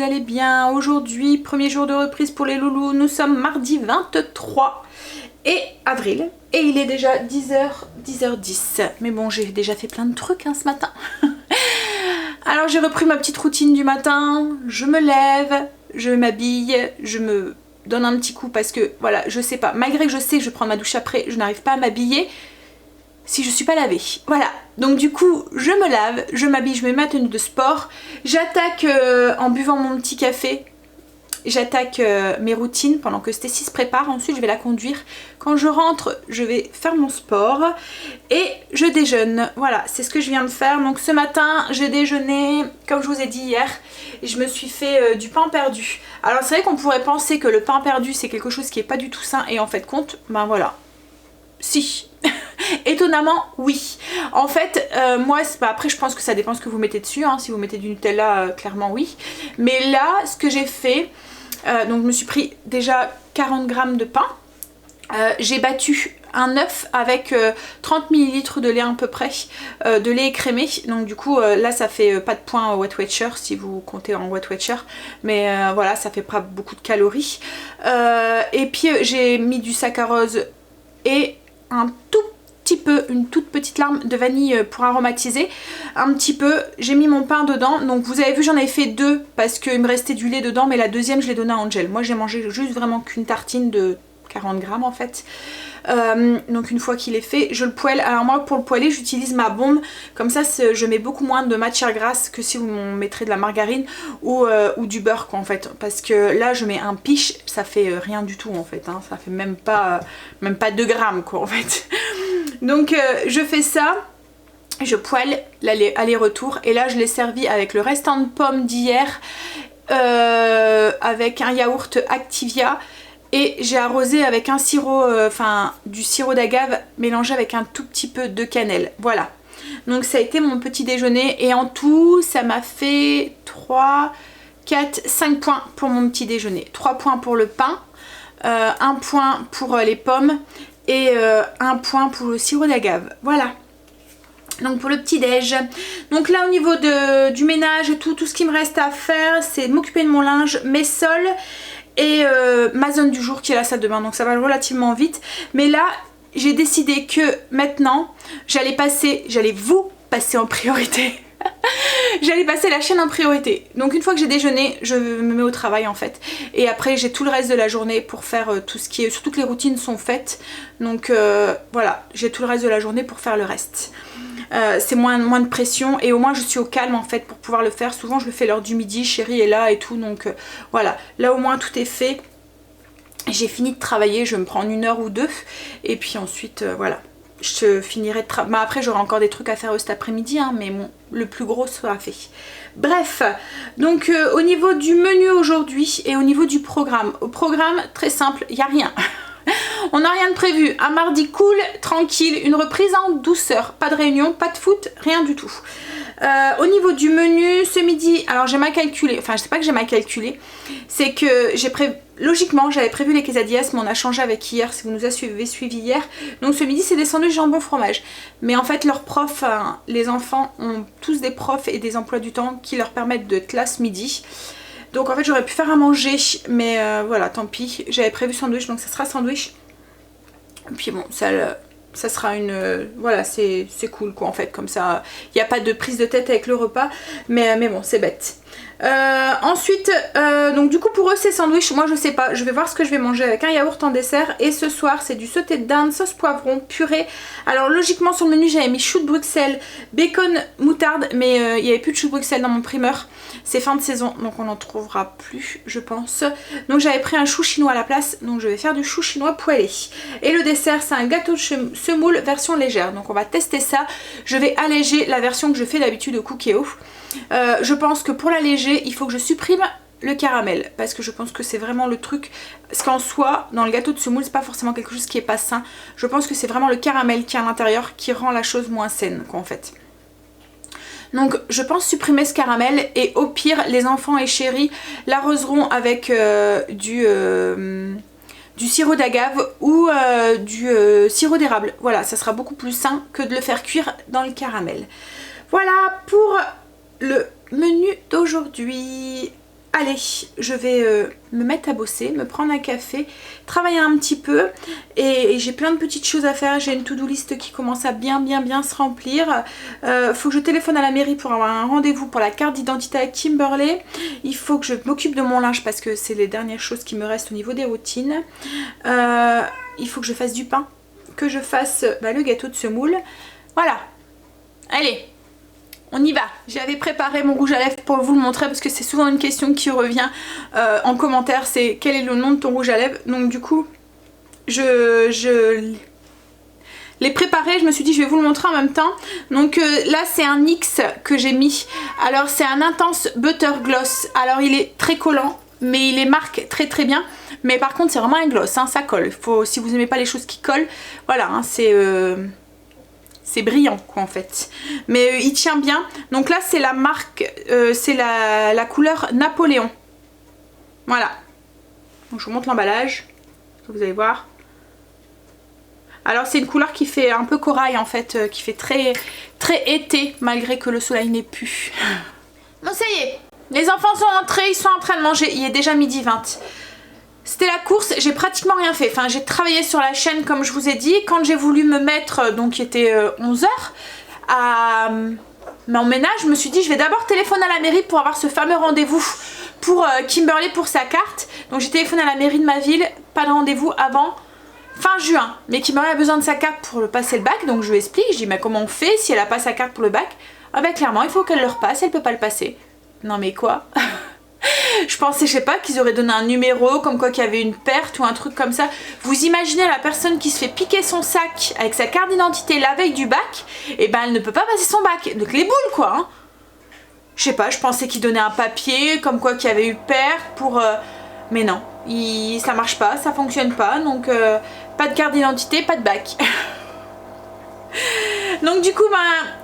allez bien. Aujourd'hui, premier jour de reprise pour les loulous. Nous sommes mardi 23 avril et il est déjà 10h10. Mais bon, j'ai déjà fait plein de trucs ce matin. Alors j'ai repris ma petite routine du matin. Je me lève, je m'habille, je me donne un petit coup parce que voilà, je sais pas. Malgré que je sais que je vais prendre ma douche après, je n'arrive pas à m'habiller si je suis pas lavée. Voilà, donc du coup je me lave, je m'habille, je mets ma tenue de sport, j'attaque en buvant mon petit café, j'attaque mes routines pendant que Stécie se prépare. Ensuite je vais la conduire, quand je rentre je vais faire mon sport et je déjeune. Voilà, c'est ce que je viens de faire. Donc ce matin j'ai déjeuné comme je vous ai dit hier et je me suis fait du pain perdu. Alors c'est vrai qu'on pourrait penser que le pain perdu c'est quelque chose qui est pas du tout sain et en fait compte, ben voilà, si. Étonnamment oui. En fait moi après je pense que ça dépend ce que vous mettez dessus si vous mettez du Nutella clairement oui, mais là ce que j'ai fait, donc je me suis pris déjà 40 grammes de pain, j'ai battu un œuf avec 30 ml de lait à peu près, de lait écrémé, donc du coup là ça fait pas de points au Weight Watcher si vous comptez en Weight Watcher, mais voilà, ça fait pas beaucoup de calories, et puis j'ai mis du saccharose et un tout petit peu, une toute petite larme de vanille pour aromatiser un petit peu. J'ai mis mon pain dedans, donc vous avez vu j'en avais fait deux parce qu'il me restait du lait dedans, mais la deuxième je l'ai donnée à Angel. Moi j'ai mangé juste vraiment qu'une tartine de 40 grammes en fait. Donc une fois qu'il est fait je le poêle. Alors moi pour le poêler j'utilise ma bombe, comme ça je mets beaucoup moins de matière grasse que si vous mettrez de la margarine ou du beurre quoi, en fait, parce que là je mets un piche, ça fait rien du tout en fait, ça fait même pas 2 grammes quoi en fait. Donc je fais ça, je poêle aller-retour et là je l'ai servi avec le restant de pommes d'hier, avec un yaourt Activia. Et j'ai arrosé avec un sirop, du sirop d'agave mélangé avec un tout petit peu de cannelle. Voilà. Donc ça a été mon petit déjeuner. Et en tout, ça m'a fait 3, 4, 5 points pour mon petit déjeuner. 3 points pour le pain, 1 point pour les pommes et 1 point pour le sirop d'agave. Voilà. Donc pour le petit déj. Donc là au niveau du ménage et tout ce qui me reste à faire, c'est m'occuper de mon linge, mes sols et ma zone du jour qui est la salle de bain, donc ça va relativement vite. Mais là j'ai décidé que maintenant j'allais vous passer en priorité. J'allais passer la chaîne en priorité. Donc une fois que j'ai déjeuné je me mets au travail en fait, et après j'ai tout le reste de la journée pour faire tout ce qui est, surtout que les routines sont faites, donc voilà, j'ai tout le reste de la journée pour faire le reste. C'est moins de pression et au moins je suis au calme en fait pour pouvoir le faire. Souvent je le fais l'heure du midi, chérie est là et tout, donc voilà, là au moins tout est fait. J'ai fini de travailler, je vais me prendre 1 heure ou 2 et puis ensuite voilà, je finirai de travailler. Après j'aurai encore des trucs à faire cet après-midi, mais bon, le plus gros sera fait. Bref, donc au niveau du menu aujourd'hui et au niveau du programme, au programme très simple, il n'y a rien. On n'a rien de prévu, un mardi cool, tranquille, une reprise en douceur, pas de réunion, pas de foot, rien du tout. Au niveau du menu, ce midi, alors j'ai mal calculé, enfin je sais pas que j'ai mal calculé, c'est que j'ai prévu, logiquement j'avais prévu les quesadillas, mais on a changé avec hier, si vous nous avez suivi hier. Donc ce midi c'est des sandwichs jambon fromage, mais en fait leurs profs, les enfants ont tous des profs et des emplois du temps qui leur permettent de classe midi. Donc en fait j'aurais pu faire à manger, mais voilà, tant pis, j'avais prévu sandwich, donc ça sera sandwich. Et puis bon, ça sera une... voilà, c'est cool quoi en fait, comme ça, il n'y a pas de prise de tête avec le repas, mais bon, c'est bête. Ensuite, donc du coup pour eux c'est sandwich, moi je sais pas, je vais voir ce que je vais manger avec un yaourt en dessert. Et ce soir c'est du sauté de dinde, sauce poivron, purée. Alors logiquement sur le menu j'avais mis chou de Bruxelles, bacon, moutarde, mais il n'y avait plus de chou de Bruxelles dans mon primeur. C'est fin de saison donc on n'en trouvera plus je pense. Donc j'avais pris un chou chinois à la place, donc je vais faire du chou chinois poêlé. Et le dessert c'est un gâteau de semoule version légère, donc on va tester ça. Je vais alléger la version que je fais d'habitude au Cookéo. Je pense que pour l'alléger il faut que je supprime le caramel, parce que je pense que c'est vraiment le truc, parce qu'en soi dans le gâteau de semoule c'est pas forcément quelque chose qui est pas sain. Je pense que c'est vraiment le caramel qui est à l'intérieur qui rend la chose moins saine quoi en fait. Donc je pense supprimer ce caramel et au pire les enfants et chéris l'arroseront avec du sirop d'agave ou du sirop d'érable. Voilà, ça sera beaucoup plus sain que de le faire cuire dans le caramel. Voilà pour le menu d'aujourd'hui. allez, je vais me mettre à bosser, me prendre un café, travailler un petit peu et j'ai plein de petites choses à faire. J'ai une to-do list qui commence à bien se remplir. Faut que je téléphone à la mairie pour avoir un rendez-vous pour la carte d'identité avec Kimberley. Il faut que je m'occupe de mon linge parce que c'est les dernières choses qui me restent au niveau des routines. Il faut que je fasse du pain, que je fasse le gâteau de semoule. Voilà, allez, on y va. J'avais préparé mon rouge à lèvres pour vous le montrer parce que c'est souvent une question qui revient en commentaire, c'est quel est le nom de ton rouge à lèvres. Donc du coup, je l'ai préparé, je me suis dit je vais vous le montrer en même temps. Donc là c'est un NYX que j'ai mis. Alors c'est un Intense Butter Gloss. Alors il est très collant, mais il est marque très bien. Mais par contre c'est vraiment un gloss, hein, ça colle. Faut, si vous n'aimez pas les choses qui collent, voilà, hein, c'est brillant quoi en fait, mais il tient bien. Donc là c'est la marque, c'est la couleur Napoléon, voilà. Donc je vous montre l'emballage, vous allez voir. Alors c'est une couleur qui fait un peu corail en fait, qui fait très été malgré que le soleil n'est plus. Bon ça y est, les enfants sont entrés, ils sont en train de manger, il est déjà 12h20. C'était la course, j'ai pratiquement rien fait. Enfin, j'ai travaillé sur la chaîne comme je vous ai dit. Quand j'ai voulu me mettre, donc il était 11h, à mon ménage, je me suis dit je vais d'abord téléphoner à la mairie pour avoir ce fameux rendez-vous pour Kimberley pour sa carte. Donc j'ai téléphoné à la mairie de ma ville, pas de rendez-vous avant fin juin. Mais Kimberley a besoin de sa carte pour passer le bac, donc je lui explique. Je dis mais comment on fait si elle a pas sa carte pour le bac? Ah bah clairement il faut qu'elle le repasse, elle peut pas le passer. Non mais quoi? Je pensais, je sais pas, qu'ils auraient donné un numéro, comme quoi qu'il y avait une perte ou un truc comme ça. Vous imaginez la personne qui se fait piquer son sac avec sa carte d'identité la veille du bac, et ben elle ne peut pas passer son bac. Donc les boules quoi, hein. Je sais pas, je pensais qu'ils donnaient un papier, comme quoi qu'il y avait eu perte pour... Mais non, ça marche pas, ça fonctionne pas, donc pas de carte d'identité, pas de bac. Donc du coup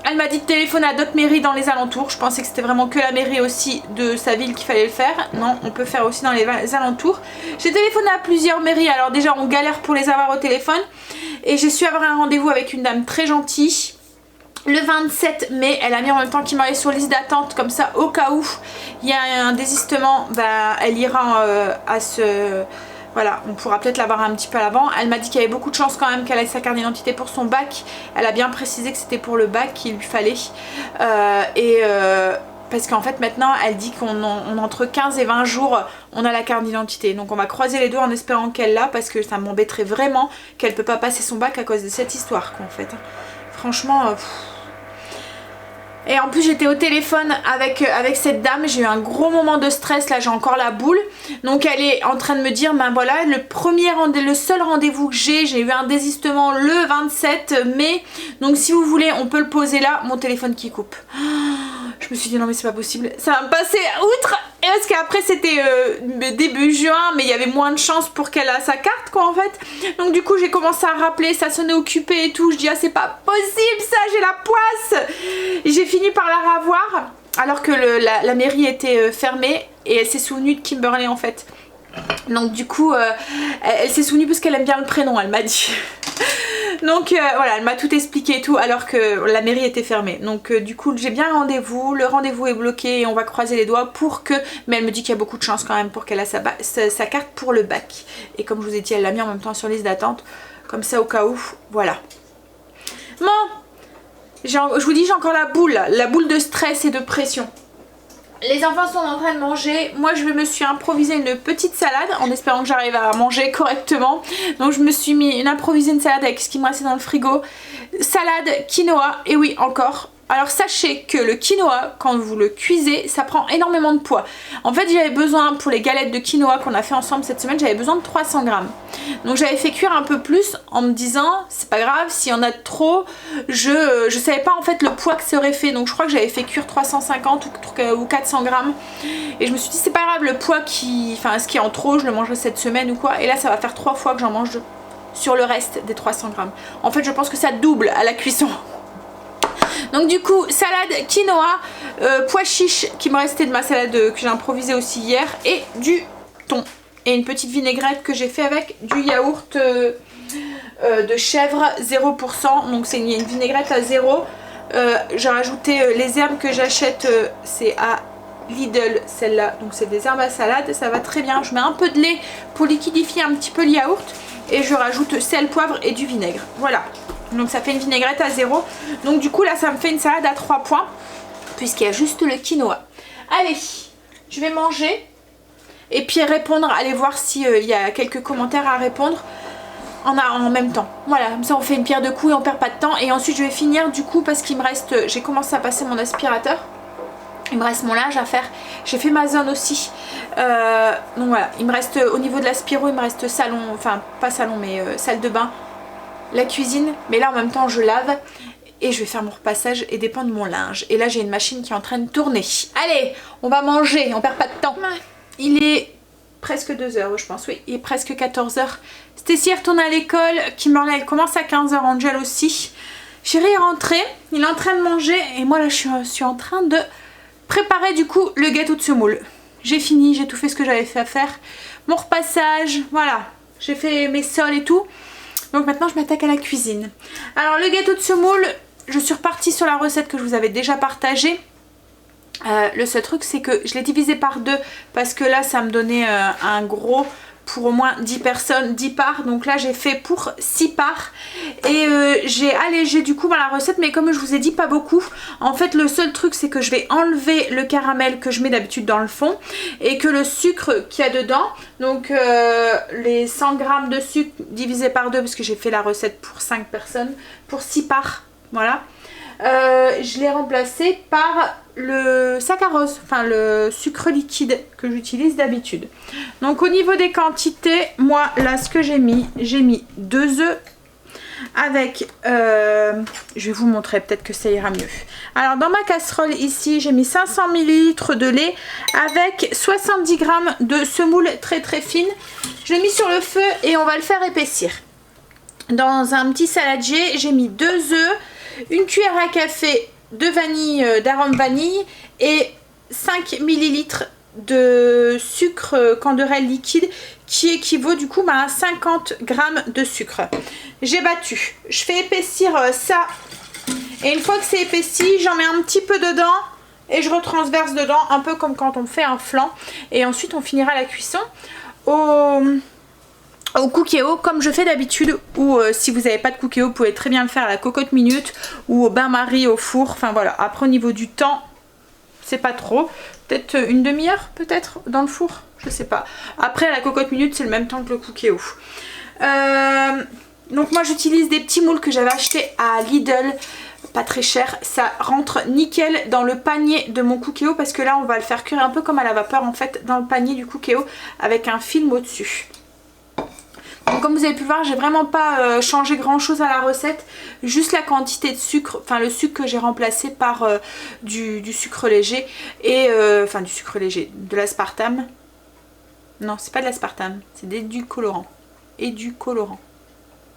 elle m'a dit de téléphoner à d'autres mairies dans les alentours. Je pensais que c'était vraiment que la mairie aussi de sa ville qu'il fallait le faire. Non, on peut faire aussi dans les alentours. J'ai téléphoné à plusieurs mairies. Alors déjà on galère pour les avoir au téléphone. Et j'ai su avoir un rendez-vous avec une dame très gentille le 27 mai. Elle a mis en même temps qu'il m'allait sur liste d'attente. Comme ça au cas où il y a un désistement, elle ira à ce... Voilà, on pourra peut-être l'avoir un petit peu à l'avant. Elle m'a dit qu'il y avait beaucoup de chance quand même qu'elle ait sa carte d'identité pour son bac. Elle a bien précisé que c'était pour le bac qu'il lui fallait. Parce qu'en fait maintenant elle dit qu'on entre 15 et 20 jours on a la carte d'identité. Donc on va croiser les doigts en espérant qu'elle l'a, parce que ça m'embêterait vraiment qu'elle peut pas passer son bac à cause de cette histoire quoi en fait. Franchement... Et en plus j'étais au téléphone avec cette dame, j'ai eu un gros moment de stress, là j'ai encore la boule. Donc elle est en train de me dire, ben voilà, le seul rendez-vous que j'ai eu un désistement le 27 mai. Donc si vous voulez, on peut le poser là, mon téléphone qui coupe. Je me suis dit non mais c'est pas possible, ça va me passer outre. Et parce qu'après c'était début juin, mais il y avait moins de chances pour qu'elle ait sa carte quoi en fait. Donc du coup j'ai commencé à rappeler, ça sonnait occupé et tout. Je dis ah c'est pas possible ça, j'ai la poisse. J'ai fini par la ravoir alors que la mairie était fermée, et elle s'est souvenue de Kimberley en fait. Donc du coup elle s'est souvenue parce qu'elle aime bien le prénom, elle m'a dit. Donc voilà, elle m'a tout expliqué et tout alors que la mairie était fermée. Donc du coup j'ai bien un rendez-vous, le rendez-vous est bloqué et on va croiser les doigts pour que... Mais elle me dit qu'il y a beaucoup de chance quand même pour qu'elle ait sa carte pour le bac. Et comme je vous ai dit, elle l'a mis en même temps sur liste d'attente, comme ça au cas où, voilà. Bon, je vous dis j'ai encore la boule de stress et de pression. Les enfants sont en train de manger, moi je me suis improvisé une petite salade en espérant que j'arrive à manger correctement. Donc je me suis improvisé une salade avec ce qui me restait dans le frigo. Salade, quinoa, et oui encore. Alors sachez que le quinoa, quand vous le cuisez, ça prend énormément de poids. En fait j'avais besoin, pour les galettes de quinoa qu'on a fait ensemble cette semaine, j'avais besoin de 300 grammes. Donc j'avais fait cuire un peu plus en me disant c'est pas grave, s'il y en a trop, je savais pas en fait le poids que ça aurait fait. Donc je crois que j'avais fait cuire 350 ou 400 grammes. Et je me suis dit c'est pas grave, le poids ce qui est en trop, je le mangerai cette semaine ou quoi. Et là ça va faire 3 fois que j'en mange sur le reste des 300 grammes. En fait je pense que ça double à la cuisson. Donc du coup salade quinoa, pois chiches qui me restait de ma salade que j'ai improvisée aussi hier, et du thon et une petite vinaigrette que j'ai fait avec du yaourt de chèvre 0%. Donc c'est une vinaigrette à 0. J'ai rajouté les herbes que j'achète, c'est à Lidl, celle-là. Donc c'est des herbes à salade, ça va très bien. Je mets un peu de lait pour liquidifier un petit peu le yaourt. Et je rajoute sel, poivre et du vinaigre. Voilà. Donc ça fait une vinaigrette à 0. Donc du coup là ça me fait une salade à 3 points. Puisqu'il y a juste le quinoa. Allez, je vais manger. Et puis répondre, aller voir s'il y a quelques commentaires à répondre en même temps. Voilà, comme ça on fait une pierre de coups et on perd pas de temps. Et ensuite je vais finir du coup parce qu'il me reste, j'ai commencé à passer mon aspirateur. Il me reste mon linge à faire. J'ai fait ma zone aussi. Donc voilà, il me reste au niveau de l'aspiro, il me reste salon, enfin pas salon mais salle de bain, la cuisine. Mais là en même temps je lave et je vais faire mon repassage et dépendre mon linge. Et là j'ai une machine qui est en train de tourner. Allez, on va manger, on perd pas de temps. Il est presque 2h je pense, oui, il est presque 14h. Stacy retourne à l'école, Kimberly elle commence à 15h, Angel aussi. Chéri est rentré, il est en train de manger et moi là je suis en train de préparer du coup le gâteau de semoule. J'ai fini, j'ai tout fait ce que j'avais fait à faire. Mon repassage, voilà, j'ai fait mes sols et tout. Donc maintenant je m'attaque à la cuisine. Alors le gâteau de semoule, je suis repartie sur la recette que je vous avais déjà partagée. Le seul truc c'est que je l'ai divisé par 2 parce que là ça me donnait un gros pour au moins 10 personnes, 10 parts. Donc là j'ai fait pour 6 parts et j'ai allégé du coup dans la recette, mais comme je vous ai dit pas beaucoup. En fait le seul truc c'est que je vais enlever le caramel que je mets d'habitude dans le fond et que le sucre qu'il y a dedans, donc les 100 g de sucre divisé par 2 parce que j'ai fait la recette pour 5 personnes, pour 6 parts, voilà. Je l'ai remplacé par le saccharose, enfin le sucre liquide que j'utilise d'habitude. Donc au niveau des quantités, moi là ce que j'ai mis 2 œufs avec, je vais vous montrer, peut-être que ça ira mieux. Alors dans ma casserole ici j'ai mis 500 ml de lait avec 70 g de semoule très très fine. Je l'ai mis sur le feu et on va le faire épaissir. Dans un petit saladier j'ai mis 2 œufs, une cuillère à café de vanille, d'arôme vanille et 5 ml de sucre canderelle liquide qui équivaut du coup à 50 g de sucre. J'ai battu, je fais épaissir ça et une fois que c'est épaissi, j'en mets un petit peu dedans et je retransverse dedans un peu comme quand on fait un flan et ensuite on finira la cuisson au cookéo comme je fais d'habitude, ou si vous n'avez pas de cookéo vous pouvez très bien le faire à la cocotte minute ou au bain-marie au four, enfin voilà. Après au niveau du temps c'est pas trop, peut-être une demi-heure peut-être dans le four, je sais pas. Après à la cocotte minute c'est le même temps que le cookéo. Donc moi j'utilise des petits moules que j'avais acheté à Lidl, pas très cher, ça rentre nickel dans le panier de mon cookéo parce que là on va le faire cuire un peu comme à la vapeur en fait dans le panier du cookéo avec un film au dessus. Donc comme vous avez pu le voir, j'ai vraiment pas changé grand chose à la recette, juste la quantité de sucre, enfin le sucre que j'ai remplacé par du sucre léger et enfin du sucre léger, de l'aspartame. Non, c'est pas de l'aspartame, c'est d'édulcorant. Édulcorant.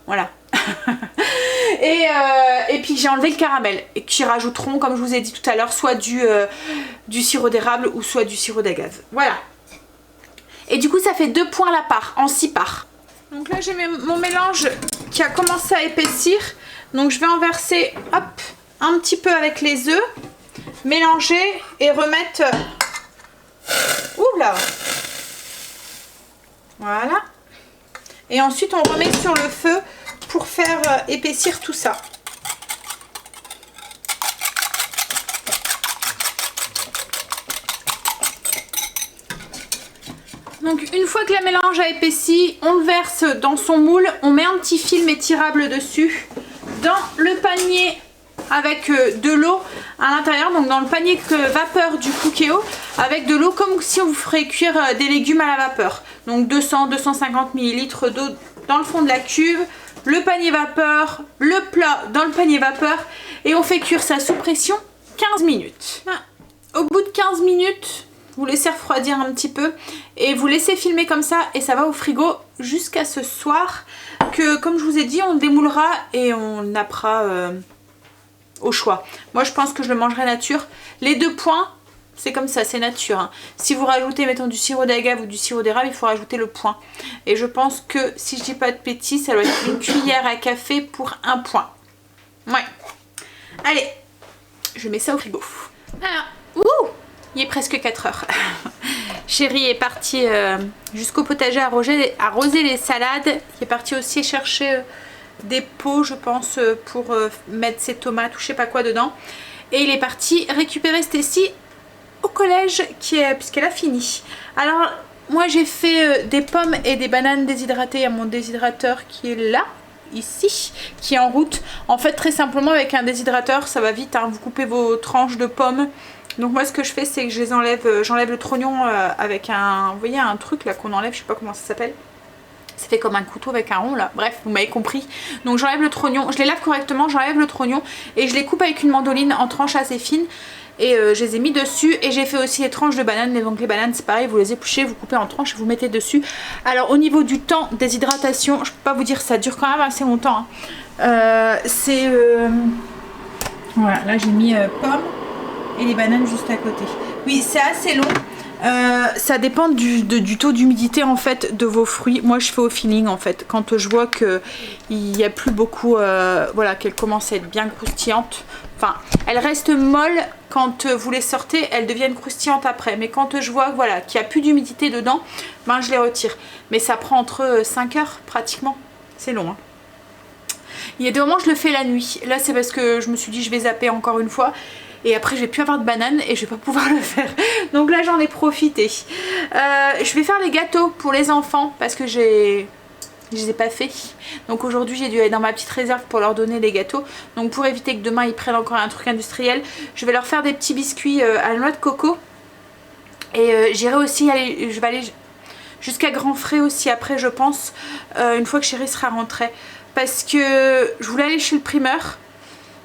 Voilà. Et puis j'ai enlevé le caramel et qui rajouteront, comme je vous ai dit tout à l'heure, soit du sirop d'érable ou soit du sirop d'agave. Voilà. Et du coup ça fait 2 points la part, en 6 parts. Donc là j'ai mon mélange qui a commencé à épaissir. Donc je vais en verser hop, un petit peu avec les œufs, mélanger et remettre... Oula! Voilà. Et ensuite on remet sur le feu pour faire épaissir tout ça. Donc une fois que le mélange a épaissi, on le verse dans son moule, on met un petit film étirable dessus, dans le panier avec de l'eau à l'intérieur, donc dans le panier vapeur du cookéo, avec de l'eau comme si on vous ferait cuire des légumes à la vapeur. Donc 200-250 ml d'eau dans le fond de la cuve, le panier vapeur, le plat dans le panier vapeur et on fait cuire ça sous pression 15 minutes. Au bout de 15 minutes, vous laissez refroidir un petit peu et vous laissez filmer comme ça et ça va au frigo jusqu'à ce soir que, comme je vous ai dit, on le démoulera et on le nappera au choix. Moi je pense que je le mangerai nature. Les 2 points, c'est comme ça, c'est nature. Hein. Si vous rajoutez, mettons, du sirop d'agave ou du sirop d'érable, il faut rajouter le point. Et je pense que, si je dis pas de bêtises, ça doit être une cuillère à café pour 1 point. Ouais. Allez, je mets ça au frigo. Voilà. Ouh! Il est presque 4 heures. Chérie est parti jusqu'au potager arroser les salades. Il est parti aussi chercher des pots, je pense, pour mettre ses tomates ou je sais pas quoi dedans. Et il est parti récupérer Stacy au collège puisqu'elle a fini. Alors moi j'ai fait des pommes et des bananes déshydratées. Il y a mon déshydrateur qui est là, ici, qui est en route. En fait très simplement avec un déshydrateur ça va vite, hein. Vous coupez vos tranches de pommes. Donc moi ce que je fais c'est que je les enlève, j'enlève le trognon avec un, vous voyez un truc là qu'on enlève, je sais pas comment ça s'appelle. C'est fait comme un couteau avec un rond là, bref vous m'avez compris. Donc j'enlève le trognon, je les lave correctement, j'enlève le trognon et je les coupe avec une mandoline en tranches assez fines. Et je les ai mis dessus et j'ai fait aussi les tranches de bananes. Donc les bananes c'est pareil, vous les épluchez, vous coupez en tranches et vous mettez dessus. Alors au niveau du temps déshydratation, je peux pas vous dire, ça dure quand même assez longtemps, hein. Voilà, là j'ai mis pommes et les bananes juste à côté. Oui c'est assez long. Ça dépend du taux d'humidité en fait de vos fruits. Moi je fais au feeling en fait. Quand je vois qu'il n'y a plus beaucoup, voilà, qu'elle commence à être bien croustillante. Enfin, elle reste molle quand vous les sortez, elles deviennent croustillantes après. Mais quand je vois voilà, qu'il n'y a plus d'humidité dedans, ben je les retire. Mais ça prend entre 5 heures pratiquement. C'est long, hein. Il y a des moments je le fais la nuit. Là c'est parce que je me suis dit je vais zapper encore une fois. Et après je vais plus avoir de bananes et je vais pas pouvoir le faire. Donc là j'en ai profité. Je vais faire les gâteaux pour les enfants parce que je les ai pas fait. Donc aujourd'hui j'ai dû aller dans ma petite réserve pour leur donner les gâteaux. Donc pour éviter que demain ils prennent encore un truc industriel, je vais leur faire des petits biscuits à la noix de coco. Et j'irai aussi aller, je vais aller jusqu'à Grand Frais aussi après je pense, une fois que chérie sera rentrée. Parce que je voulais aller chez le primeur.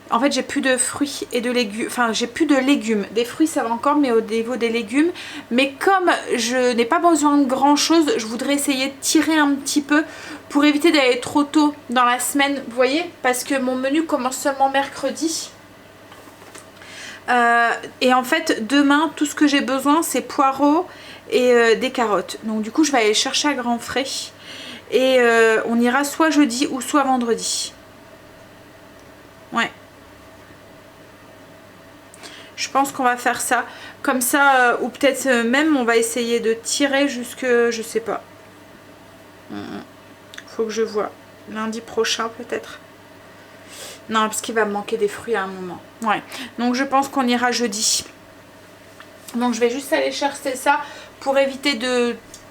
En fait j'ai plus de fruits et de légumes, enfin j'ai plus de légumes, des fruits ça va encore mais au niveau des légumes, mais comme je n'ai pas besoin de grand chose, je voudrais essayer de tirer un petit peu pour éviter d'aller trop tôt dans la semaine, vous voyez, parce que mon menu commence seulement mercredi. Et en fait demain tout ce que j'ai besoin c'est poireaux et des carottes, donc du coup je vais aller chercher à Grand Frais et on ira soit jeudi ou soit vendredi. Ouais. Je pense qu'on va faire ça. Comme ça, ou peut-être même on va essayer de tirer jusque, je sais pas. Faut que je vois. Lundi prochain peut-être. Non, parce qu'il va me manquer des fruits à un moment. Ouais. Donc je pense qu'on ira jeudi. Donc je vais juste aller chercher ça pour éviter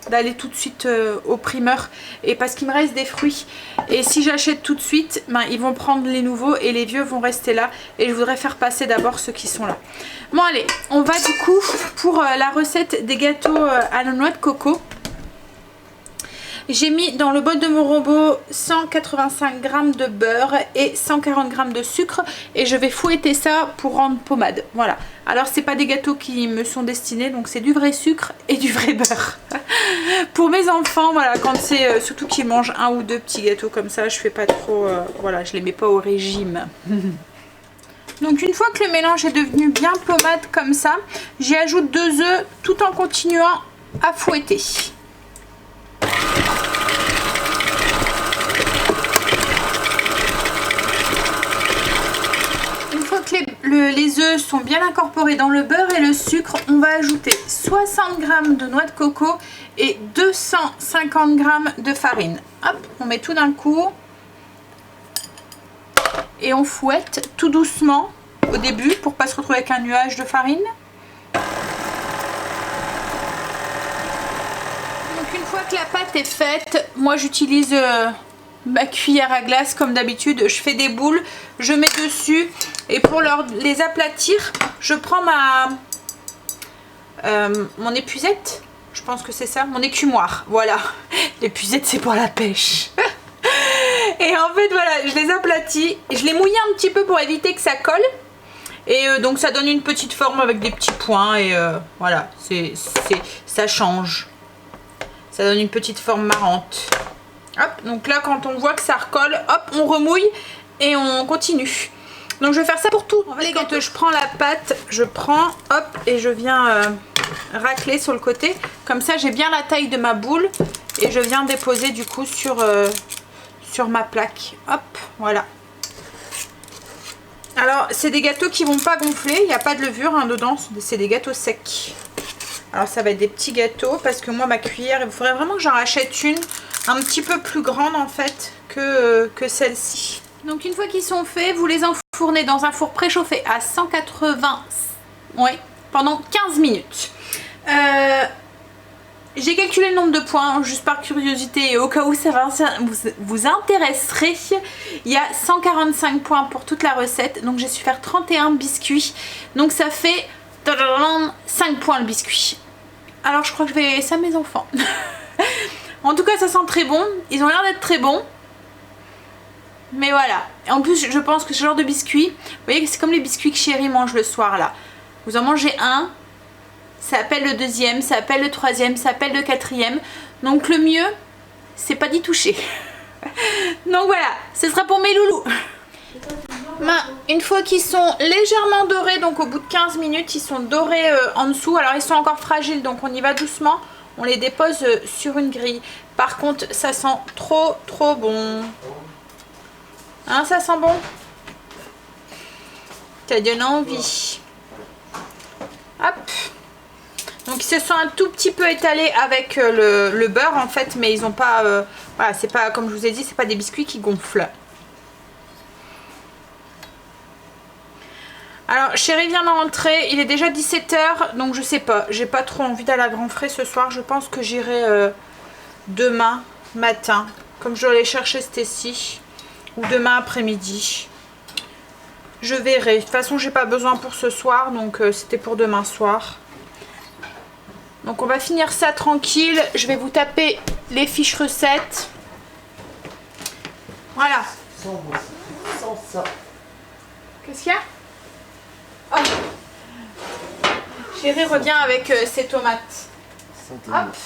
d'aller tout de suite au primeur et parce qu'il me reste des fruits et si j'achète tout de suite ben, ils vont prendre les nouveaux et les vieux vont rester là et je voudrais faire passer d'abord ceux qui sont là. Bon allez, on va du coup pour la recette des gâteaux à la noix de coco. J'ai mis dans le bol de mon robot 185 g de beurre et 140 g de sucre et je vais fouetter ça pour rendre pommade. Voilà. Alors c'est pas des gâteaux qui me sont destinés, donc c'est du vrai sucre et du vrai beurre. Pour mes enfants, voilà, quand c'est surtout qu'ils mangent un ou deux petits gâteaux comme ça, je fais pas trop, voilà, je les mets pas au régime. Donc une fois que le mélange est devenu bien pommade comme ça, j'y ajoute 2 œufs tout en continuant à fouetter. Les œufs sont bien incorporés dans le beurre et le sucre, on va ajouter 60 g de noix de coco et 250 g de farine. Hop, on met tout d'un coup et on fouette tout doucement au début pour pas se retrouver avec un nuage de farine. Donc une fois que la pâte est faite, moi j'utilise ma cuillère à glace comme d'habitude, je fais des boules, je mets dessus et pour les aplatir, je prends mon épuisette, je pense que c'est ça, mon écumoire, voilà, l'épuisette c'est pour la pêche. Et en fait voilà, je les aplatis, je les mouille un petit peu pour éviter que ça colle et donc ça donne une petite forme avec des petits points et voilà, ça change, ça donne une petite forme marrante. Hop, donc là quand on voit que ça recolle, hop, on remouille et on continue. Donc je vais faire ça pour tout. En fait, quand je prends la pâte, je prends, hop, et je viens racler sur le côté. Comme ça j'ai bien la taille de ma boule et je viens déposer du coup sur ma plaque. Hop, voilà. Alors, c'est des gâteaux qui vont pas gonfler. Il n'y a pas de levure hein, dedans. C'est des gâteaux secs. Alors, ça va être des petits gâteaux parce que moi, ma cuillère, il faudrait vraiment que j'en rachète une un petit peu plus grande en fait que celle-ci. Donc, une fois qu'ils sont faits, vous les enfournez dans un four préchauffé à 180 pendant 15 minutes. J'ai calculé le nombre de points juste par curiosité et au cas où ça vous intéresserait. Il y a 145 points pour toute la recette. Donc j'ai su faire 31 biscuits. Donc ça fait 5 points le biscuit. Alors je crois que je vais laisser à mes enfants. En tout cas ça sent très bon. Ils ont l'air d'être très bons. Mais voilà. En plus je pense que ce genre de biscuits, vous voyez que c'est comme les biscuits que Chérie mange le soir là. Vous en mangez un. Ça appelle le deuxième, ça appelle le troisième, ça appelle le quatrième. Donc le mieux, c'est pas d'y toucher. Donc voilà, ce sera pour mes loulous. Une fois qu'ils sont légèrement dorés, donc au bout de 15 minutes, ils sont dorés en dessous. Alors ils sont encore fragiles, donc on y va doucement. On les dépose sur une grille. Par contre, ça sent trop bon. Hein, ça sent bon? Ça donne envie. Hop. Donc ils se sont un tout petit peu étalés avec le beurre en fait, mais ils n'ont pas, voilà, c'est pas, comme je vous ai dit, c'est pas des biscuits qui gonflent. Alors Chérie vient d'entrer, il est déjà 17 h, donc je sais pas, j'ai pas trop envie d'aller à Grand Frais ce soir, je pense que j'irai demain matin, comme je dois aller chercher Stécie, ou demain après-midi. Je verrai, de toute façon j'ai pas besoin pour ce soir, donc c'était pour demain soir. Donc on va finir ça tranquille. Je vais vous taper les fiches recettes. Voilà. Sans ça. Qu'est-ce qu'il y a? Oh. Chérie revient avec ses tomates. Hop.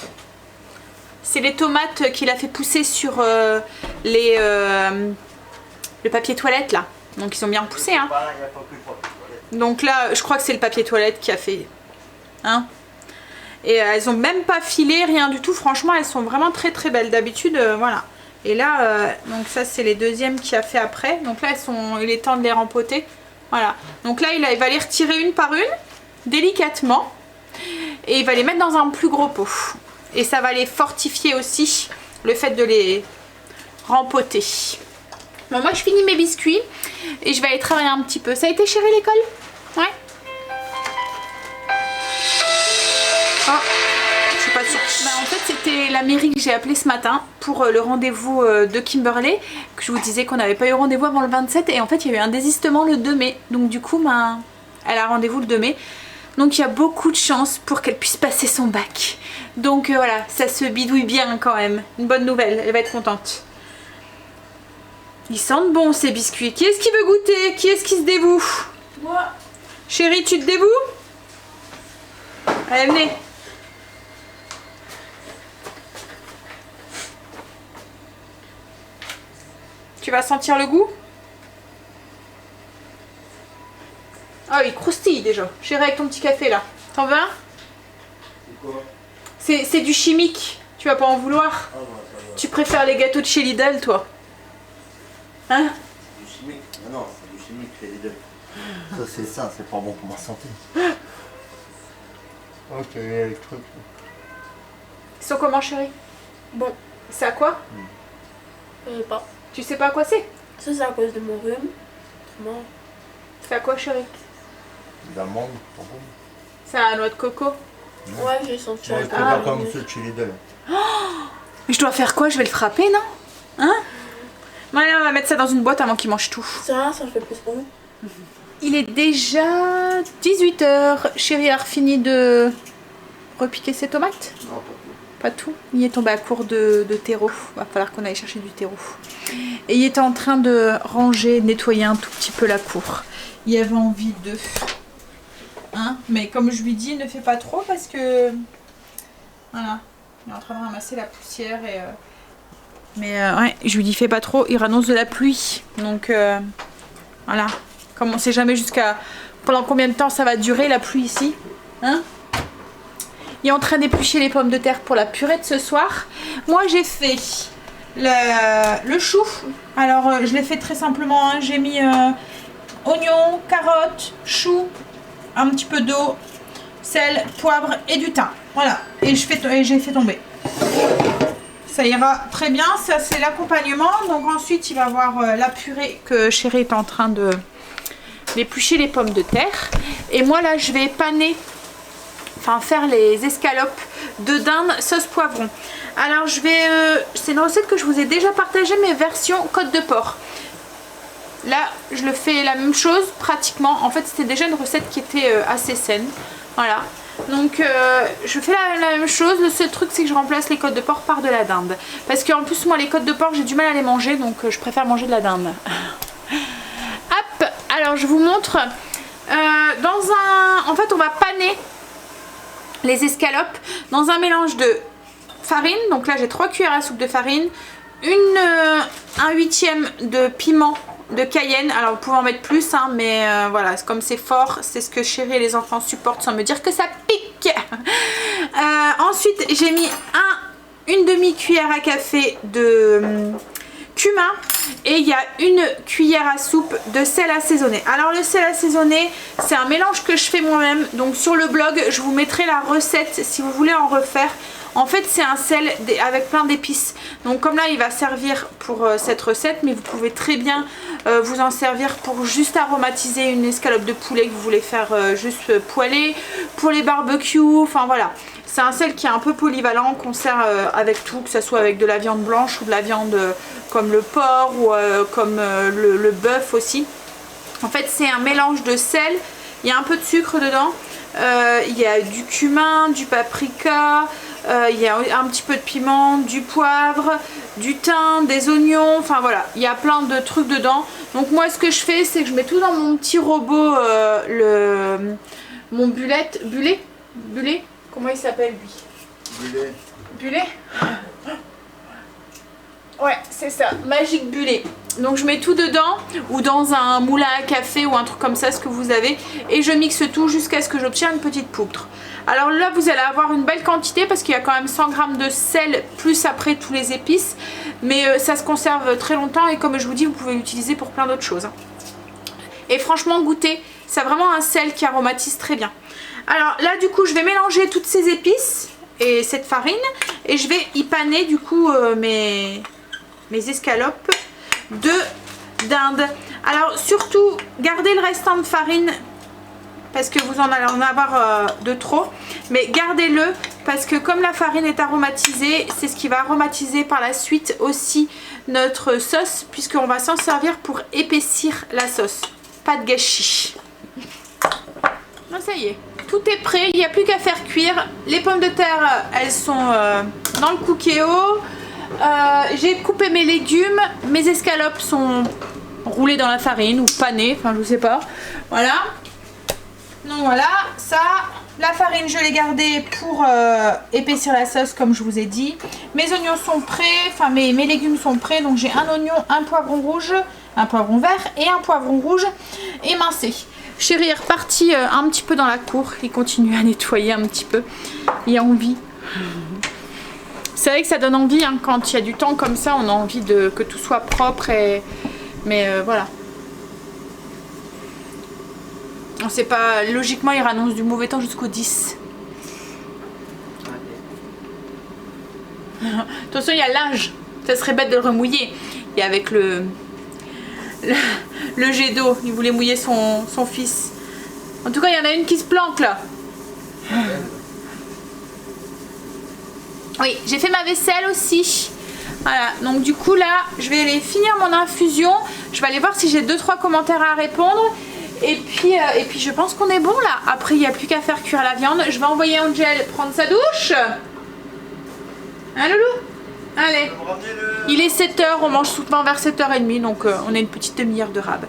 C'est les tomates qu'il a fait pousser sur le papier toilette là. Donc ils ont bien poussé. Hein. Donc là, je crois que c'est le papier toilette qui a fait... Hein? Et elles ont même pas filé, rien du tout. Franchement, elles sont vraiment très belles. D'habitude, voilà. Et là, donc ça, c'est les deuxièmes qu'il a fait après. Donc là, il est temps de les rempoter. Voilà. Donc là, il va les retirer une par une, délicatement. Et il va les mettre dans un plus gros pot. Et ça va les fortifier aussi, le fait de les rempoter. Bon, moi, je finis mes biscuits. Et je vais aller travailler un petit peu. Ça a été Chérie l'école? Ouais. Oh, je suis pas sûre. En fait c'était la mairie que j'ai appelé ce matin pour le rendez-vous de Kimberley, que je vous disais qu'on n'avait pas eu rendez-vous avant le 27 et en fait il y a eu un désistement le 2 mai, donc du coup elle a rendez-vous le 2 mai, donc il y a beaucoup de chance pour qu'elle puisse passer son bac, donc voilà, ça se bidouille bien quand même, une bonne nouvelle, elle va être contente. Ils sentent bon ces biscuits. Qui est-ce qui veut goûter? Qui est-ce qui se dévoue? Moi. Chérie, tu te dévoues? Allez, venez. Tu vas sentir le goût? Ah, il croustille déjà. Chérie, avec ton petit café là. T'en veux un? C'est du chimique. Tu vas pas en vouloir? Ah, ouais, tu préfères les gâteaux de chez Lidl, toi? Hein? C'est du chimique. Ah non, c'est du chimique chez Lidl. Ça, c'est pas bon pour ma santé. Ok, les trucs. Ils sont comment, chérie? Bon, c'est à quoi? Je sais pas. Tu sais pas à quoi c'est? Ça, c'est à cause de mon rhume. Autrement. C'est à quoi, chérie? D'amande, pas bon. C'est à la noix de coco. Ouais, j'ai senti Ouais, c'est pas comme ceux de chez Lidl. Oh, mais je dois faire quoi? Je vais le frapper, non? Hein? Allez, on va mettre ça dans une boîte avant qu'il mange tout. Ça fait plus bon. Il est déjà 18 h. Chérie a fini de repiquer ses tomates? Non, pas tout. Pas tout. Il est tombé à court de terreau. Va falloir qu'on aille chercher du terreau. Et il était en train de ranger, nettoyer un tout petit peu la cour. Il avait envie de... Hein? Mais comme je lui dis, ne fais pas trop parce que... Voilà. Il est en train de ramasser la poussière et... Mais ouais, je lui dis fais pas trop, il annonce de la pluie. Donc voilà. Comme on sait jamais jusqu'à... Pendant combien de temps ça va durer la pluie ici. Hein? Il est en train d'éplucher les pommes de terre pour la purée de ce soir. Moi j'ai fait le chou. Alors je l'ai fait très simplement. Hein. J'ai mis oignons, carottes, choux, un petit peu d'eau, sel, poivre et du thym. Voilà, et j'ai fait tomber. Ça ira très bien, ça c'est l'accompagnement. Donc ensuite il va y avoir la purée que Chérie est en train de d'éplucher les pommes de terre. Et moi là je vais paner, enfin faire les escalopes de dinde sauce poivron. Alors je vais, c'est une recette que je vous ai déjà partagée mais version côte de porc. Là je le fais la même chose pratiquement. En fait c'était déjà une recette qui était assez saine. Voilà. Donc je fais la même chose. Le seul truc c'est que je remplace les côtes de porc par de la dinde. Parce qu'en plus moi les côtes de porc j'ai du mal à les manger. Donc je préfère manger de la dinde. Hop. Alors je vous montre. En fait on va paner les escalopes dans un mélange de farine. Donc là j'ai 3 cuillères à soupe de farine. Un huitième de piment de Cayenne. Alors vous pouvez en mettre plus hein, mais voilà, comme c'est fort, c'est ce que Chérie et les enfants supportent sans me dire que ça pique. Ensuite j'ai mis une demi-cuillère à café de cumin et il y a une cuillère à soupe de sel assaisonné. Alors le sel assaisonné c'est un mélange que je fais moi-même, donc sur le blog je vous mettrai la recette si vous voulez en refaire. En fait c'est un sel avec plein d'épices, donc comme là il va servir pour cette recette, mais vous pouvez très bien vous en servir pour juste aromatiser une escalope de poulet que vous voulez faire juste poêler, pour les barbecues, enfin voilà. C'est un sel qui est un peu polyvalent, qu'on sert avec tout, que ce soit avec de la viande blanche ou de la viande comme le porc ou comme le bœuf aussi. En fait c'est un mélange de sel, il y a un peu de sucre dedans, il y a du cumin, du paprika, il y a un petit peu de piment, du poivre, du thym, des oignons, enfin voilà, il y a plein de trucs dedans. Donc moi ce que je fais c'est que je mets tout dans mon petit robot, mon bulet, comment il s'appelle lui? Bulet. Ouais, c'est ça, Magic Bullet. Donc je mets tout dedans, ou dans un moulin à café ou un truc comme ça, ce que vous avez, et je mixe tout jusqu'à ce que j'obtienne une petite poudre. Alors là vous allez avoir une belle quantité parce qu'il y a quand même 100 g de sel plus après tous les épices, mais ça se conserve très longtemps et comme je vous dis vous pouvez l'utiliser pour plein d'autres choses. Et franchement goûtez, c'est vraiment un sel qui aromatise très bien. Alors là du coup je vais mélanger toutes ces épices et cette farine et je vais y paner du coup mes escalopes de dinde. Alors surtout gardez le restant de farine parce que vous en allez en avoir de trop, mais gardez-le parce que comme la farine est aromatisée, c'est ce qui va aromatiser par la suite aussi notre sauce, puisqu'on va s'en servir pour épaissir la sauce. Pas de gâchis. Ah, ça y est, tout est prêt, il n'y a plus qu'à faire cuire. Les pommes de terre, elles sont dans le Cookéo. J'ai coupé mes légumes, mes escalopes sont roulées dans la farine ou panées, enfin je sais pas. Voilà. Donc voilà, ça, la farine je l'ai gardée pour épaissir la sauce comme je vous ai dit. Mes oignons sont prêts, enfin mes légumes sont prêts. Donc j'ai un oignon, un poivron rouge, un poivron vert et un poivron rouge émincé. Chérie est reparti un petit peu dans la cour, il continue à nettoyer un petit peu, il a envie. C'est vrai que ça donne envie hein, quand il y a du temps comme ça, on a envie que tout soit propre mais voilà. On sait pas, logiquement il annonce du mauvais temps jusqu'au 10. Attention, il y a l'âge, ça serait bête de le remouiller. Et avec le jet d'eau, il voulait mouiller son fils. En tout cas, il y en a une qui se planque là. Oui, j'ai fait ma vaisselle aussi. Voilà, donc du coup là, je vais aller finir mon infusion. Je vais aller voir si j'ai 2-3 commentaires à répondre. Et puis je pense qu'on est bon là. Après, il n'y a plus qu'à faire cuire la viande. Je vais envoyer Angel prendre sa douche. Hein, loulou? Allez. Il est 7h, on mange souvent vers 7h30. Donc on a une petite demi-heure de rab.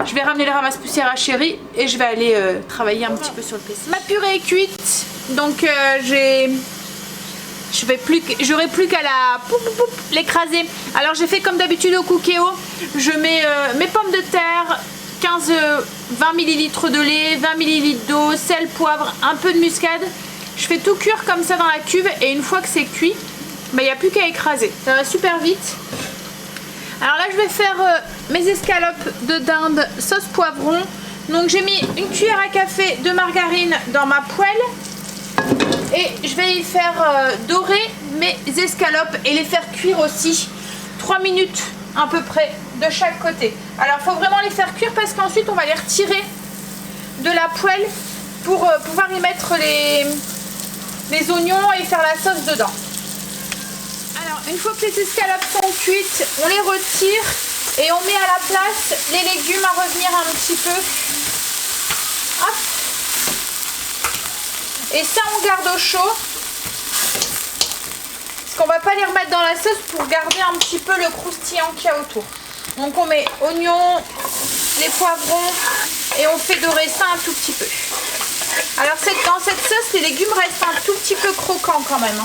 Je vais ramener le ramasse-poussière à Chérie. Et je vais aller travailler un petit peu sur le PC. Ma purée est cuite. Donc j'aurai plus qu'à l'écraser. Alors j'ai fait comme d'habitude au Cookéo. Je mets mes pommes de terre, 20 ml de lait, 20 ml d'eau, sel, poivre, un peu de muscade. Je fais tout cuire comme ça dans la cuve et une fois que c'est cuit, il n'y a plus qu'à écraser. Ça va super vite. Alors là je vais faire mes escalopes de dinde sauce poivron. Donc j'ai mis une cuillère à café de margarine dans ma poêle. Et je vais y faire dorer mes escalopes et les faire cuire aussi 3 minutes à peu près de chaque côté. Alors il faut vraiment les faire cuire parce qu'ensuite on va les retirer de la poêle pour pouvoir y mettre les oignons et faire la sauce dedans. Alors une fois que les escalopes sont cuites, on les retire et on met à la place les légumes à revenir un petit peu. Hop. Et ça on garde au chaud. Parce qu'on va pas les remettre dans la sauce pour garder un petit peu le croustillant qu'il y a autour. Donc on met oignons, les poivrons et on fait dorer ça un tout petit peu. Alors dans cette sauce, les légumes restent un tout petit peu croquants quand même.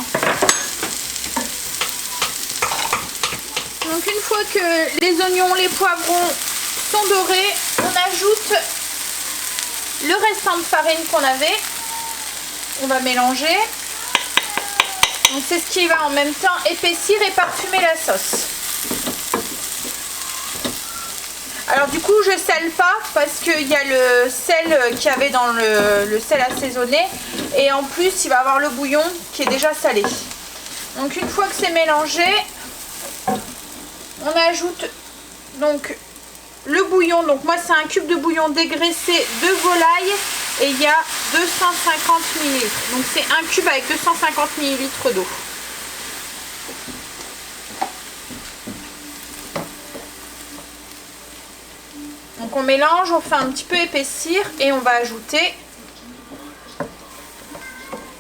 Donc une fois que les oignons, les poivrons sont dorés, on ajoute le restant de farine qu'on avait. On va mélanger. Donc c'est ce qui va en même temps épaissir et parfumer la sauce. Alors du coup je sèle pas parce qu'il y a le sel qu'il y avait dans le sel assaisonné et en plus il va y avoir le bouillon qui est déjà salé. Donc une fois que c'est mélangé, on ajoute donc le bouillon. Donc moi c'est un cube de bouillon dégraissé de volaille et il y a 250 ml. Donc c'est un cube avec 250 ml d'eau. Donc on mélange, on fait un petit peu épaissir et on va ajouter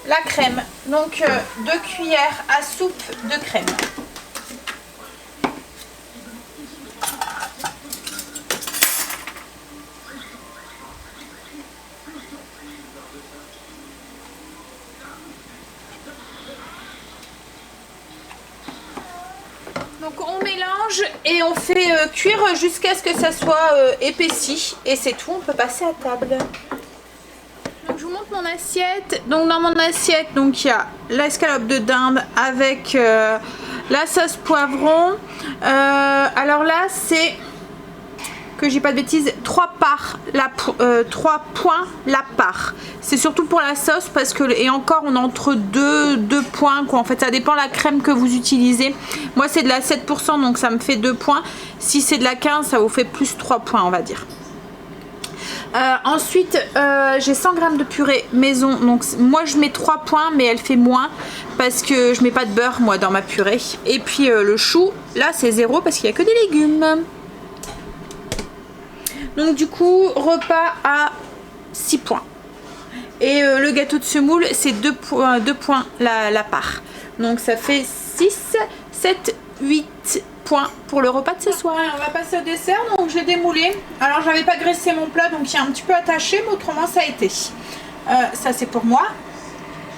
la crème. Donc 2 cuillères à soupe de crème. Donc on mélange et on fait cuire jusqu'à ce que ça soit épaissi et c'est tout, on peut passer à table. Donc je vous montre mon assiette. Donc dans mon assiette, donc il y a l'escalope de dinde avec la sauce poivron. Alors là c'est, que j'ai pas de bêtises, 3 points la part. C'est surtout pour la sauce parce que, et encore on est entre 2 points quoi. En fait ça dépend la crème que vous utilisez. Moi c'est de la 7% donc ça me fait 2 points. Si c'est de la 15 ça vous fait plus 3 points on va dire. Ensuite j'ai 100 g de purée maison. Donc moi je mets 3 points mais elle fait moins parce que je mets pas de beurre moi dans ma purée. Et puis le chou là c'est 0 parce qu'il n'y a que des légumes. Donc du coup repas à 6 points. Et le gâteau de semoule c'est 2 points la part. Donc ça fait 6, 7, 8 points pour le repas de ce soir. On va passer au dessert. Donc j'ai démoulé. Alors j'avais pas graissé mon plat donc il est un petit peu attaché mais autrement ça a été. Ça c'est pour moi.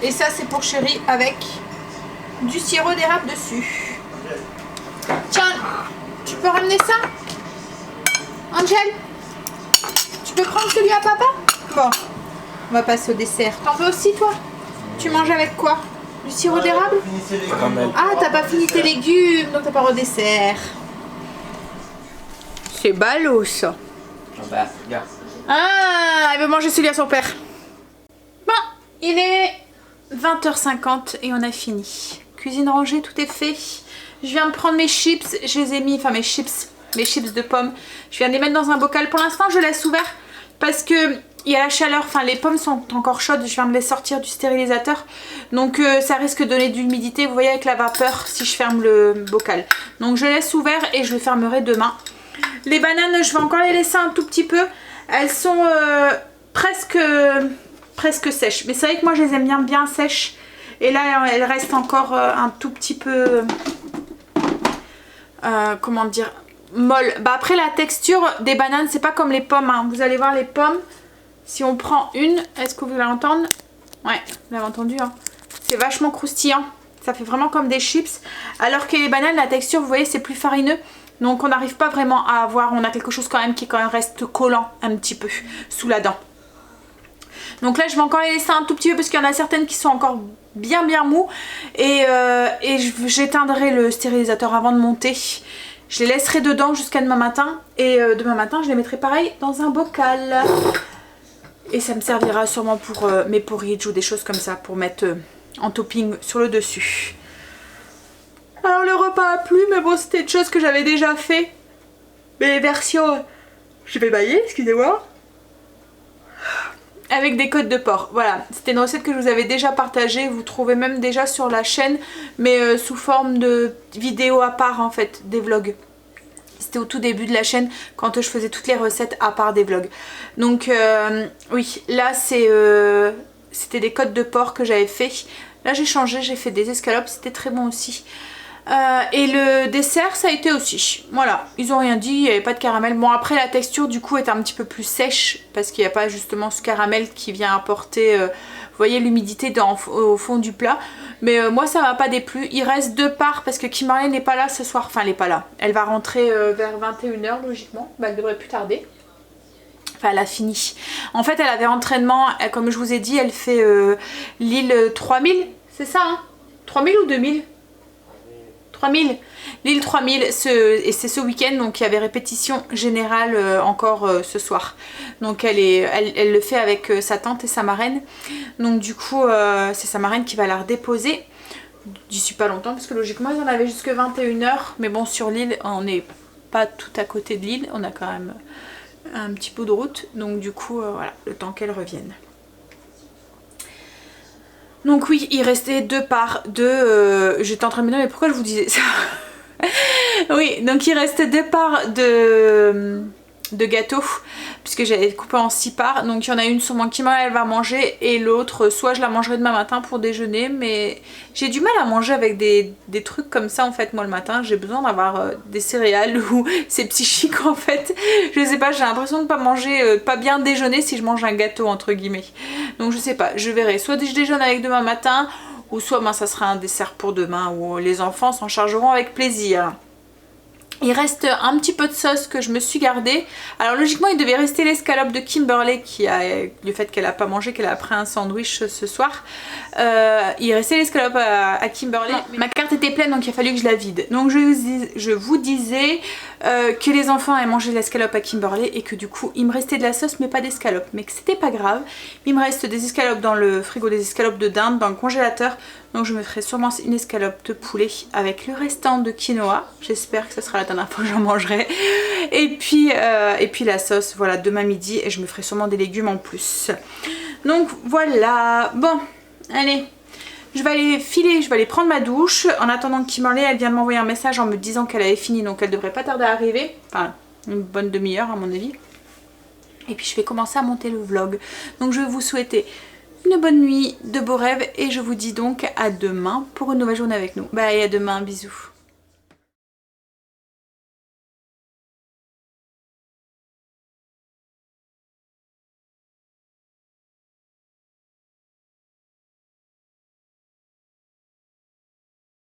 Et ça c'est pour chérie avec du sirop d'érable dessus. Tiens, tu peux ramener ça Angel? Tu peux prendre celui à papa? Bon, on va passer au dessert. T'en veux aussi toi? Tu manges avec quoi? Du sirop d'érable? Ah, t'as pas fini tes légumes, donc t'as pas au dessert. C'est ballot ça. Bah, regarde. Ah, elle veut manger celui à son père. Bon, il est 20h50 et on a fini. Cuisine rangée, tout est fait. Je viens de prendre mes chips, je les ai mis, enfin mes chips de pommes. Je viens de les mettre dans un bocal. Pour l'instant, je laisse ouvert parce que il y a la chaleur, enfin les pommes sont encore chaudes, je viens de les sortir du stérilisateur. Donc ça risque de donner de l'humidité, vous voyez avec la vapeur si je ferme le bocal. Donc je laisse ouvert et je le fermerai demain. Les bananes, je vais encore les laisser un tout petit peu. Elles sont presque sèches. Mais c'est vrai que moi je les aime bien sèches. Et là elles restent encore un tout petit peu... comment dire, molle. Bah après la texture des bananes c'est pas comme les pommes hein. Vous allez voir les pommes, si on prend une, est-ce que vous allez entendre? Ouais, vous l'avez entendu hein. C'est vachement croustillant, ça fait vraiment comme des chips. Alors que les bananes, la texture vous voyez c'est plus farineux. Donc on n'arrive pas vraiment à avoir, on a quelque chose quand même qui reste collant un petit peu sous la dent. Donc là je vais encore les laisser un tout petit peu parce qu'il y en a certaines qui sont encore bien mous. Et j'éteindrai le stérilisateur avant de monter. Je les laisserai dedans jusqu'à demain matin. Et demain matin je les mettrai pareil dans un bocal. Et ça me servira sûrement pour mes porridge ou des choses comme ça. Pour mettre en topping sur le dessus. Alors le repas a plu, mais bon c'était une chose que j'avais déjà fait. Mais les versions... Je vais bailler, excusez-moi. Avec des côtes de porc, voilà. C'était une recette que je vous avais déjà partagée. Vous trouvez même déjà sur la chaîne, mais sous forme de vidéo à part en fait, des vlogs. C'était au tout début de la chaîne quand je faisais toutes les recettes à part des vlogs. Donc oui, là c'était des côtes de porc que j'avais fait. Là j'ai changé, j'ai fait des escalopes, c'était très bon aussi. Et le dessert ça a été aussi, voilà, ils ont rien dit, il n'y avait pas de caramel. Bon après la texture du coup est un petit peu plus sèche parce qu'il n'y a pas justement ce caramel qui vient apporter, vous voyez l'humidité au fond du plat. Mais moi ça m'a pas déplu, il reste 2 parts parce que Kimberley n'est pas là ce soir, enfin elle n'est pas là. Elle va rentrer vers 21 h logiquement, bah, elle devrait plus tarder. Enfin elle a fini. En fait elle avait entraînement, comme je vous ai dit elle fait l'île 3000, c'est ça hein, 3000 ou 2000 3000, l'île 3000 et c'est ce week-end donc il y avait répétition générale encore ce soir. Donc elle le fait avec sa tante et sa marraine. Donc du coup c'est sa marraine qui va la redéposer d'ici pas longtemps parce que logiquement ils en avaient jusque 21 h. Mais bon sur l'île on n'est pas tout à côté de l'île, on a quand même un petit bout de route. Donc du coup voilà, le temps qu'elle revienne. Donc oui, il restait 2 parts de... J'étais en train de me dire mais pourquoi je vous disais ça? Oui, donc il restait 2 parts de gâteau puisque j'avais coupé en 6 parts. Donc il y en a une sûrement qui elle va manger et l'autre soit je la mangerai demain matin pour déjeuner. Mais j'ai du mal à manger avec des trucs comme ça en fait. Moi le matin j'ai besoin d'avoir des céréales ou c'est psychique en fait. Je sais pas, j'ai l'impression de pas manger, pas bien déjeuner si je mange un gâteau entre guillemets. Donc je sais pas, je verrai. Soit je déjeune avec demain matin ou soit ben, ça sera un dessert pour demain où les enfants s'en chargeront avec plaisir. Il reste un petit peu de sauce que je me suis gardée. Alors logiquement il devait rester l'escalope de Kimberley qui a le fait qu'elle a pas mangé, qu'elle a pris un sandwich ce soir. Il restait l'escalope à Kimberley. Non, ma carte était pleine donc il a fallu que je la vide. Donc je vous disais que les enfants avaient mangé l'escalope à Kimberley et que du coup il me restait de la sauce mais pas d'escalope. Mais que c'était pas grave. Il me reste des escalopes dans le frigo, des escalopes de dinde dans le congélateur. Donc je me ferai sûrement une escalope de poulet avec le restant de quinoa. J'espère que ce sera la dernière fois que j'en mangerai. Et puis la sauce, voilà, demain midi. Et je me ferai sûrement des légumes en plus. Donc voilà. Bon, allez. Je vais aller filer, je vais aller prendre ma douche. En attendant que Kimberley, elle vient de m'envoyer un message en me disant qu'elle avait fini. Donc elle devrait pas tarder à arriver. Enfin, une bonne demi-heure à mon avis. Et puis je vais commencer à monter le vlog. Donc je vais vous souhaiter une bonne nuit, de beaux rêves et je vous dis donc à demain pour une nouvelle journée avec nous. Bye, à demain, bisous.